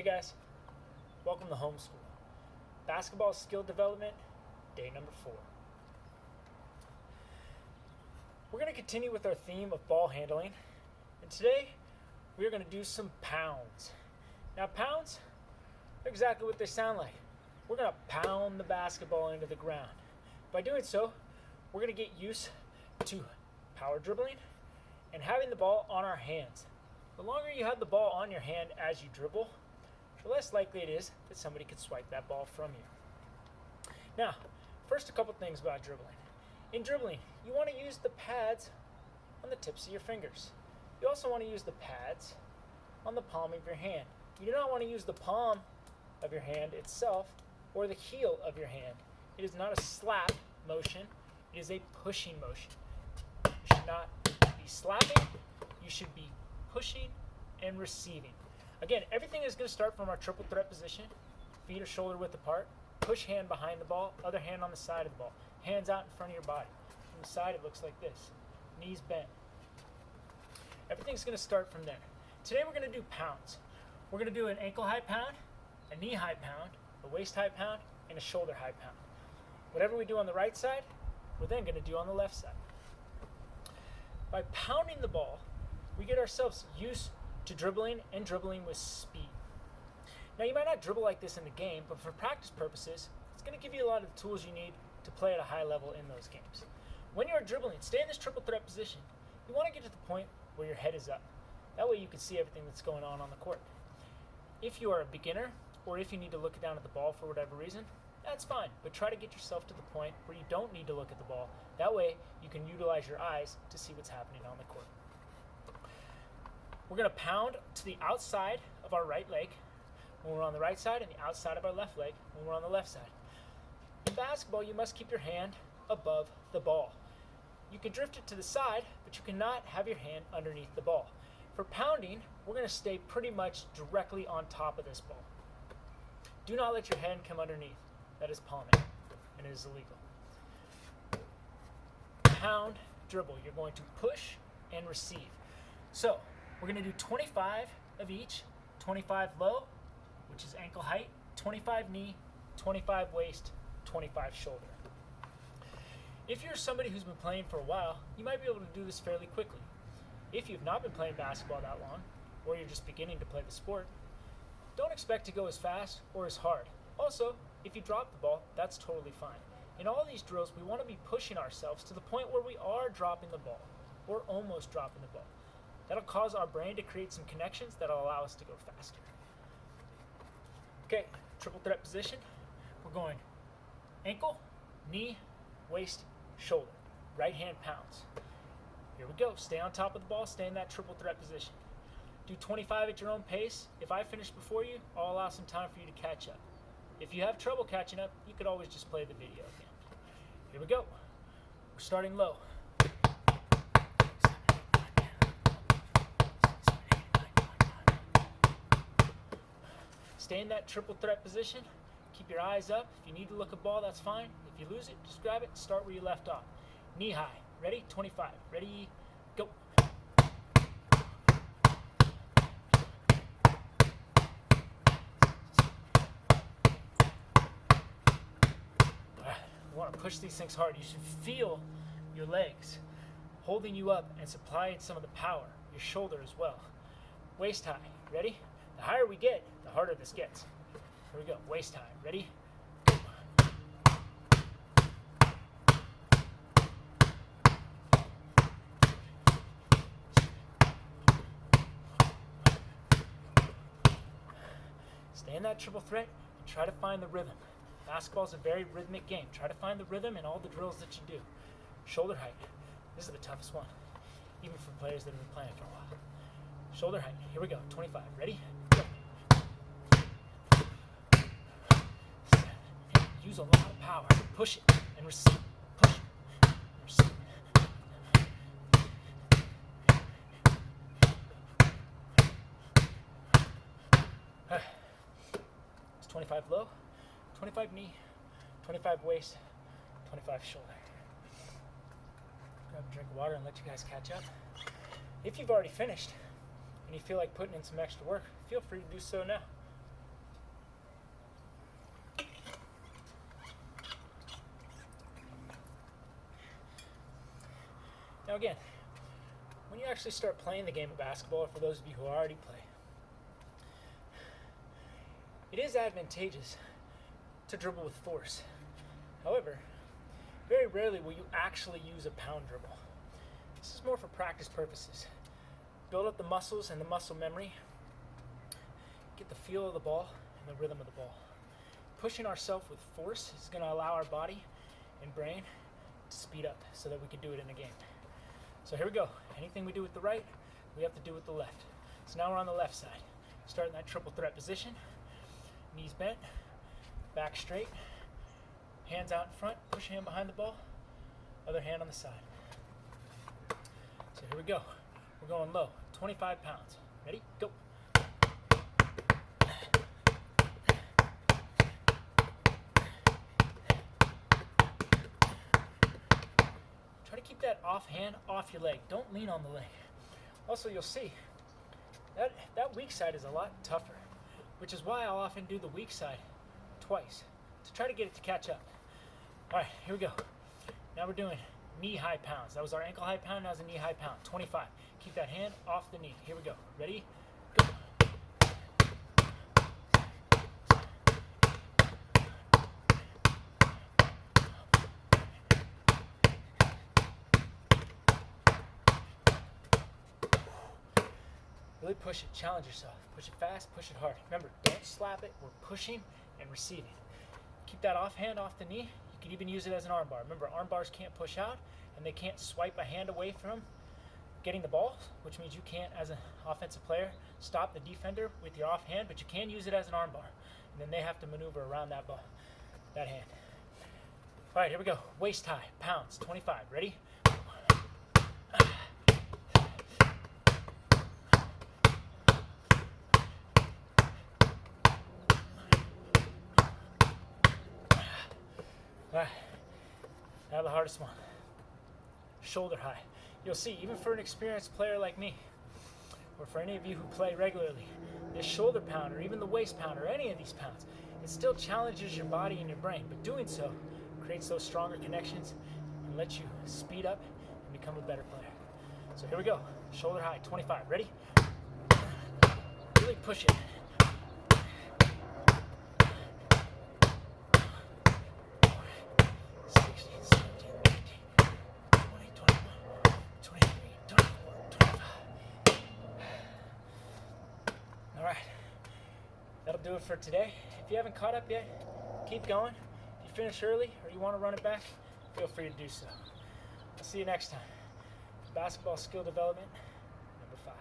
Hey guys, welcome to Homeschool. Basketball skill development, day number 4. We're going to continue with our theme of ball handling, and today we are going to do some pounds. Now pounds are exactly what they sound like. We're going to pound the basketball into the ground. By doing so, we're going to get used to power dribbling and having the ball on our hands. The longer you have the ball on your hand as you dribble, the less likely it is that somebody could swipe that ball from you. Now, first a couple things about dribbling. In dribbling, you want to use the pads on the tips of your fingers. You also want to use the pads on the palm of your hand. You do not want to use the palm of your hand itself or the heel of your hand. It is not a slap motion, it is a pushing motion. You should not be slapping, you should be pushing and receiving. Again, everything is going to start from our triple threat position. Feet are shoulder width apart. Push hand behind the ball, other hand on the side of the ball. Hands out in front of your body. From the side it looks like this. Knees bent. Everything's going to start from there. Today we're going to do pounds. We're going to do an ankle high pound, a knee high pound, a waist high pound, and a shoulder high pound. Whatever we do on the right side, we're then going to do on the left side. By pounding the ball, we get ourselves used to dribbling and dribbling with speed. Now you might not dribble like this in the game, but for practice purposes, it's going to give you a lot of the tools you need to play at a high level in those games. When you're dribbling, stay in this triple threat position. You want to get to the point where your head is up. That way you can see everything that's going on the court. If you are a beginner, or if you need to look down at the ball for whatever reason, that's fine, but try to get yourself to the point where you don't need to look at the ball. That way you can utilize your eyes to see what's happening on the court. We're going to pound to the outside of our right leg when we're on the right side and the outside of our left leg when we're on the left side. In basketball, you must keep your hand above the ball. You can drift it to the side, but you cannot have your hand underneath the ball. For pounding, we're going to stay pretty much directly on top of this ball. Do not let your hand come underneath. That is palming, and it is illegal. Pound, dribble. You're going to push and receive. So, we're going to do 25 of each, 25 low, which is ankle height, 25 knee, 25 waist, 25 shoulder. If you're somebody who's been playing for a while, you might be able to do this fairly quickly. If you've not been playing basketball that long, or you're just beginning to play the sport, don't expect to go as fast or as hard. Also, if you drop the ball, that's totally fine. In all these drills, we want to be pushing ourselves to the point where we are dropping the ball, or almost dropping the ball. That'll cause our brain to create some connections that'll allow us to go faster. Okay, triple threat position. We're going ankle, knee, waist, shoulder. Right hand pounds. Here we go. Stay on top of the ball. Stay in that triple threat position. Do 25 at your own pace. If I finish before you, I'll allow some time for you to catch up. If you have trouble catching up, you could always just play the video again. Here we go. We're starting low. Stay in that triple threat position. Keep your eyes up. If you need to look at ball, that's fine. If you lose it, just grab it and start where you left off. Knee high. Ready? 25. Ready? Go. You want to push these things hard. You should feel your legs holding you up and supplying some of the power. Your shoulder as well. Waist high. Ready? The higher we get, the harder this gets. Here we go. Waist high. Ready? Stay in that triple threat and try to find the rhythm. Basketball is a very rhythmic game. Try to find the rhythm in all the drills that you do. Shoulder height. This is the toughest one, even for players that have been playing for a while. Shoulder height. Here we go. 25. Ready? Go. Use a lot of power. Push it and receive. Push it and receive. It's 25 low, 25 knee, 25 waist, 25 shoulder. Grab a drink of water and let you guys catch up. If you've already finished and you feel like putting in some extra work, feel free to do so now. Now again, when you actually start playing the game of basketball, or for those of you who already play, it is advantageous to dribble with force. However, very rarely will you actually use a pound dribble. This is more for practice purposes. Build up the muscles and the muscle memory. Get the feel of the ball and the rhythm of the ball. Pushing ourselves with force is going to allow our body and brain to speed up so that we can do it in a game. So here we go. Anything we do with the right, we have to do with the left. So now we're on the left side. Starting that triple threat position. Knees bent, back straight, hands out in front, push hand behind the ball, other hand on the side. So here we go. We're going low, 25 pounds. Ready? Go. Try to keep that off hand off your leg. Don't lean on the leg. Also, you'll see that weak side is a lot tougher, which is why I'll often do the weak side twice to try to get it to catch up. All right, here we go. Now we're doing knee-high pounds. That was our ankle-high pound, now it's a knee-high pound. 25. Keep that hand off the knee. Here we go. Ready? Go. Really push it. Challenge yourself. Push it fast, push it hard. Remember, don't slap it. We're pushing and receiving. Keep that off hand off the knee. You can even use it as an arm bar. Remember, arm bars can't push out, and they can't swipe a hand away from getting the ball, which means you can't, as an offensive player, stop the defender with your off hand, but you can use it as an arm bar. And then they have to maneuver around that ball, that hand. All right, here we go. Waist high, pounds, 25. Ready? All right, now the hardest one, shoulder high. You'll see, even for an experienced player like me, or for any of you who play regularly, this shoulder pound, or even the waist pound, or any of these pounds, it still challenges your body and your brain, but doing so creates those stronger connections and lets you speed up and become a better player. So here we go, shoulder high, 25, ready? Really push it. 25. All right, that'll do it for today. If you haven't caught up yet, keep going. If you finish early or you want to run it back, feel free to do so. I'll see you next time. Basketball skill development, number 5.